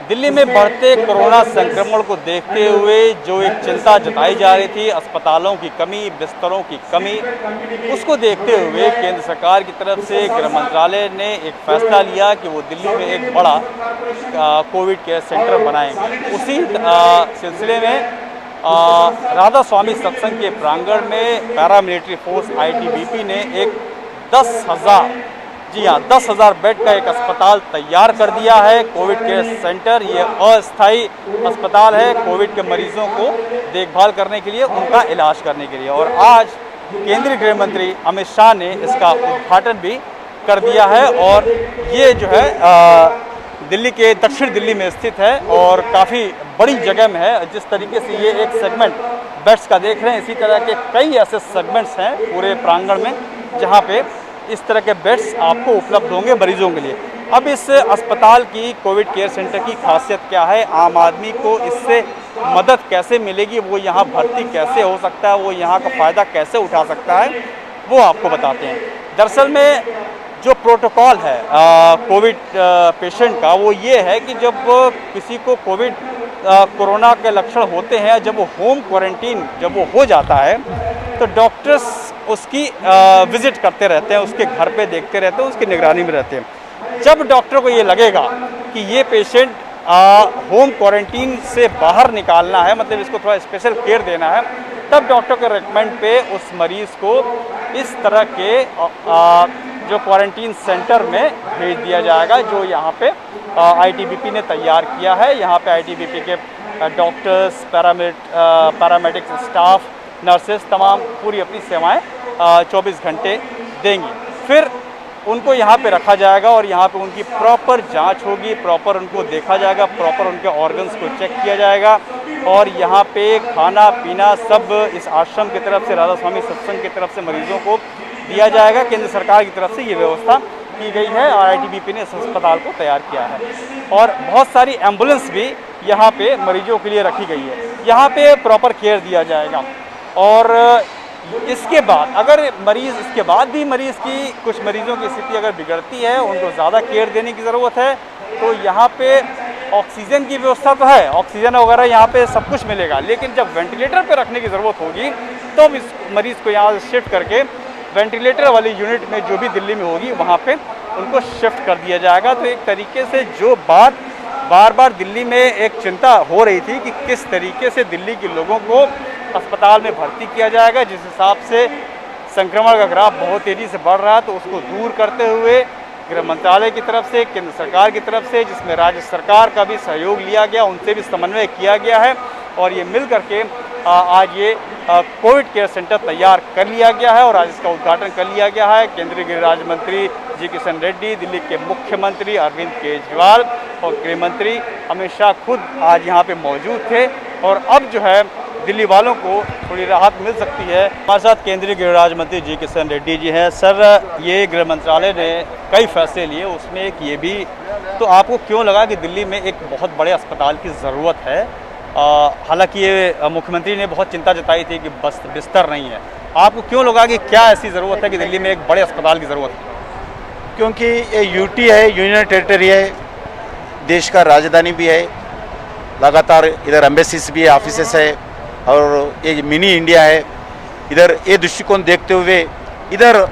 दिल्ली में बढ़ते कोरोना संक्रमण को देखते हुए जो एक चिंता जताई जा रही थी, अस्पतालों की कमी, बिस्तरों की कमी, उसको देखते हुए केंद्र सरकार की तरफ से गृह मंत्रालय ने एक फैसला लिया कि वो दिल्ली में एक बड़ा कोविड केयर सेंटर बनाएंगे। उसी सिलसिले में राधा स्वामी सत्संग के प्रांगण में पैरामिलिट्री फोर्स ITBP ने एक 10,000 बेड का एक अस्पताल तैयार कर दिया है। कोविड केयर सेंटर ये अस्थायी अस्पताल है कोविड के मरीजों को देखभाल करने के लिए, उनका इलाज करने के लिए। और आज केंद्रीय गृह मंत्री अमित शाह ने इसका उद्घाटन भी कर दिया है। और ये जो है दिल्ली के दक्षिण दिल्ली में स्थित है और काफ़ी बड़ी जगह में है। जिस तरीके से ये एक सेगमेंट बेड्स का देख रहे हैं, इसी तरह के कई ऐसे सेगमेंट्स हैं पूरे प्रांगण में जहाँ पे इस तरह के बेड्स आपको उपलब्ध होंगे मरीजों के लिए। अब इस अस्पताल की कोविड केयर सेंटर की खासियत क्या है, आम आदमी को इससे मदद कैसे मिलेगी, वो यहाँ भर्ती कैसे हो सकता है, वो यहाँ का फ़ायदा कैसे उठा सकता है, वो आपको बताते हैं। दरअसल में जो प्रोटोकॉल है कोविड पेशेंट का, वो ये है कि जब किसी को कोरोना के लक्षण होते हैं, जब वो होम क्वारंटीन जब वो हो जाता है तो डॉक्टर्स उसकी विजिट करते रहते हैं, उसके घर पे देखते रहते हैं, उसकी निगरानी में रहते हैं। जब डॉक्टर को ये लगेगा कि ये पेशेंट होम क्वारंटीन से बाहर निकालना है, मतलब इसको थोड़ा स्पेशल केयर देना है, तब डॉक्टर के रेकमेंड पे उस मरीज़ को इस तरह के जो क्वारंटीन सेंटर में भेज दिया जाएगा, जो यहाँ पे ITBP ने तैयार किया है। यहाँ पे ITBP के डॉक्टर्स, पैरामेडिक्स स्टाफ, नर्सेस तमाम पूरी अपनी सेवाएं 24 घंटे देंगी। फिर उनको यहाँ पे रखा जाएगा और यहाँ पे उनकी प्रॉपर जांच होगी, प्रॉपर उनको देखा जाएगा, प्रॉपर उनके ऑर्गन्स को चेक किया जाएगा। और यहाँ पे खाना पीना सब इस आश्रम की तरफ से, राधा स्वामी सत्संग की तरफ से मरीजों को दिया जाएगा। केंद्र सरकार की तरफ से ये व्यवस्था की गई है और ITBP ने इस अस्पताल को तैयार किया है। और बहुत सारी एम्बुलेंस भी यहाँ पे मरीजों के लिए रखी गई है। यहाँ पे प्रॉपर केयर दिया जाएगा। और इसके बाद अगर मरीज़, इसके बाद भी मरीज़ की, कुछ मरीज़ों की स्थिति अगर बिगड़ती है, उनको ज़्यादा केयर देने की ज़रूरत है, तो यहाँ पे ऑक्सीजन की व्यवस्था तो है, ऑक्सीजन वगैरह यहाँ पे सब कुछ मिलेगा। लेकिन जब वेंटिलेटर पे रखने की ज़रूरत होगी तो इस मरीज़ को यहाँ से शिफ्ट करके वेंटिलेटर वाली यूनिट में जो भी दिल्ली में होगी वहाँ पे उनको शिफ्ट कर दिया जाएगा। तो एक तरीके से जो बात बार बार दिल्ली में एक चिंता हो रही थी कि किस तरीके से दिल्ली के लोगों को अस्पताल में भर्ती किया जाएगा, जिस हिसाब से संक्रमण का ग्राफ बहुत तेज़ी से बढ़ रहा है, तो उसको दूर करते हुए गृह मंत्रालय की तरफ से, केंद्र सरकार की तरफ से, जिसमें राज्य सरकार का भी सहयोग लिया गया, उनसे भी समन्वय किया गया है और ये मिल करके आज ये कोविड केयर सेंटर तैयार कर लिया गया है और आज इसका उद्घाटन कर लिया गया है। केंद्रीय गृह राज्य मंत्री जी किशन रेड्डी, दिल्ली के मुख्यमंत्री अरविंद केजरीवाल और गृह मंत्री अमित शाह खुद आज यहाँ पे मौजूद थे। और अब जो है दिल्ली वालों को थोड़ी राहत मिल सकती है। हमारे साथ केंद्रीय गृह राज्य मंत्री जी किशन रेड्डी जी हैं। सर, ये गृह मंत्रालय ने कई फैसले लिए, उसमें एक ये भी, तो आपको क्यों लगा कि दिल्ली में एक बहुत बड़े अस्पताल की ज़रूरत है? हालांकि ये मुख्यमंत्री ने बहुत चिंता जताई थी कि बस बिस्तर नहीं है, आपको क्यों लगा कि क्या ऐसी ज़रूरत है कि दिल्ली में एक बड़े अस्पताल की ज़रूरत है? क्योंकि ये यूटी है, यूनियन टेरिटरी है, देश का राजधानी भी है, लगातार इधर एम्बेसीज भी है, ऑफिसेस है और ये मिनी इंडिया है। इधर ये दृष्टिकोण देखते हुए इधर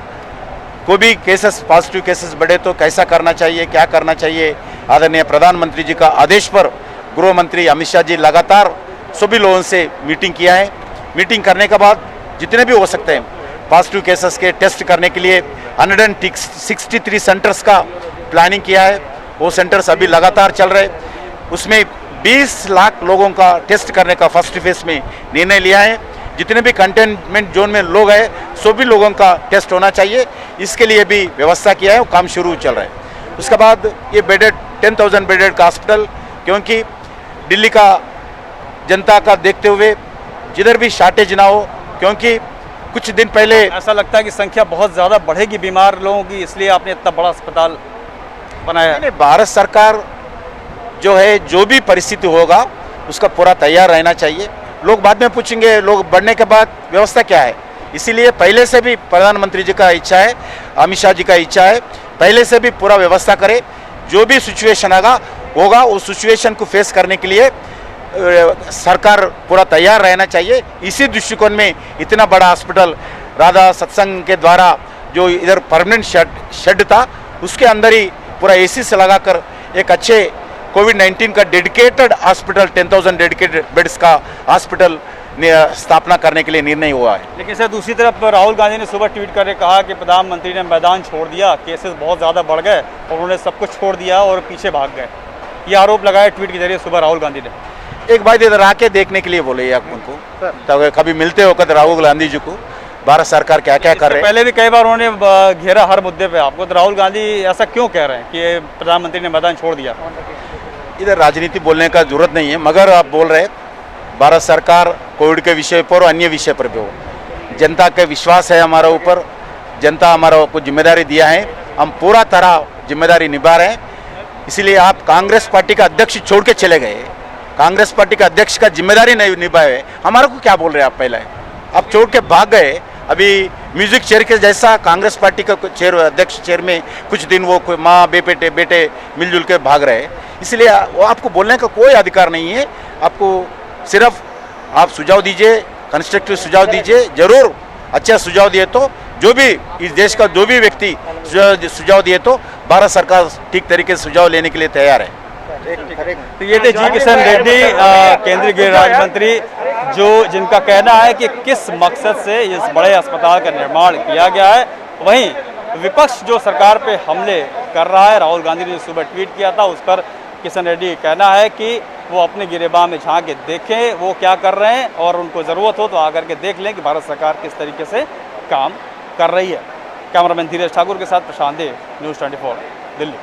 कोई भी केसेस, पॉजिटिव केसेस बढ़े तो कैसा करना चाहिए, क्या करना चाहिए, आदरणीय प्रधानमंत्री जी का आदेश पर गृह मंत्री अमित शाह जी लगातार सभी लोगों से मीटिंग किया है। मीटिंग करने के बाद जितने भी हो सकते हैं पॉजिटिव केसेस के टेस्ट करने के लिए 163 सेंटर्स का प्लानिंग किया है। वो सेंटर्स अभी लगातार चल रहे, उसमें 20 लाख लोगों का टेस्ट करने का फर्स्ट फेज में निर्णय लिया है। जितने भी कंटेनमेंट जोन में लोग हैं सभी लोगों का टेस्ट होना चाहिए, इसके लिए भी व्यवस्था किया है, वो काम शुरू चल रहा है। उसके बाद ये बेडेड 10,000 बेडेड का हॉस्पिटल, क्योंकि दिल्ली का जनता का देखते हुए जिधर भी शॉर्टेज ना हो, क्योंकि कुछ दिन पहले ऐसा लगता है कि संख्या बहुत ज़्यादा बढ़ेगी बीमार लोगों की, इसलिए आपने इतना बड़ा अस्पताल बनाया है। भारत सरकार जो है, जो भी परिस्थिति होगा उसका पूरा तैयार रहना चाहिए। लोग बाद में पूछेंगे, लोग बढ़ने के बाद व्यवस्था क्या है, इसीलिए पहले से भी प्रधानमंत्री जी का इच्छा है, अमित शाह जी का इच्छा है, पहले से भी पूरा व्यवस्था करे, जो भी सिचुएशन आएगा होगा उस सिचुएशन को फेस करने के लिए सरकार पूरा तैयार रहना चाहिए। इसी दृष्टिकोण में इतना बड़ा हॉस्पिटल राधा सत्संग के द्वारा जो इधर परमानेंट शेड था उसके अंदर ही पूरा एसी से लगाकर एक अच्छे कोविड-19 का डेडिकेटेड हॉस्पिटल 10,000 डेडिकेटेड बेड्स का हॉस्पिटल स्थापना करने के लिए निर्णय हुआ है। लेकिन सर दूसरी तरफ राहुल गांधी ने सुबह ट्वीट करके कहा कि प्रधानमंत्री ने मैदान छोड़ दिया, केसेस बहुत ज़्यादा बढ़ गए और उन्होंने सब कुछ छोड़ दिया और पीछे भाग गए। ये आरोप लगाया ट्वीट के जरिए सुबह राहुल गांधी ने। एक बार इधर आके देखने के लिए बोले आप उनको, तो कभी मिलते हो कद राहुल गांधी जी को भारत सरकार क्या क्या कर रहे हैं। पहले भी कई बार उन्होंने घेरा हर मुद्दे पे आपको, तो राहुल गांधी ऐसा क्यों कह रहे हैं कि प्रधानमंत्री ने मैदान छोड़ दिया? इधर राजनीति बोलने का जरूरत नहीं है, मगर आप बोल रहे भारत सरकार कोविड के विषय पर और अन्य विषय पर भी हो, जनता का विश्वास है हमारा ऊपर, जनता हमारा को जिम्मेदारी दिया है, हम पूरा तरह जिम्मेदारी निभा रहे हैं। इसलिए आप कांग्रेस पार्टी का अध्यक्ष छोड़ के चले गए, कांग्रेस पार्टी का अध्यक्ष का जिम्मेदारी नहीं निभाए, हमारा को क्या बोल रहे हैं आप? पहले आप छोड़ के भाग गए। अभी म्यूजिक चेयर के जैसा कांग्रेस पार्टी का चेयर अध्यक्ष चेयर में कुछ दिन वो माँ बेटे मिलजुल के भाग रहे, इसलिए वो आपको बोलने का कोई अधिकार नहीं है। आपको सिर्फ आप सुझाव दीजिए, कंस्ट्रक्टिव सुझाव दीजिए, जरूर अच्छा सुझाव दिए तो जो भी इस देश का जो भी व्यक्ति सुझाव दिए तो भारत सरकार ठीक तरीके से सुझाव लेने के लिए तैयार है। तो ये थे जी किशन रेड्डी, केंद्रीय गृह राज्य मंत्री, जो जिनका कहना है कि किस मकसद से इस बड़े अस्पताल का निर्माण किया गया है। वहीं विपक्ष जो सरकार पे हमले कर रहा है, राहुल गांधी ने सुबह ट्वीट किया था, उस पर किशन रेड्डी कहना है कि वो अपने गिरेबान में झांक के देखें वो क्या कर रहे हैं और उनको ज़रूरत हो तो आकर के देख लें कि भारत सरकार किस तरीके से काम कर रही है। कैमरामैन धीरज ठाकुर के साथ प्रशांत देव, न्यूज़ 24 दिल्ली।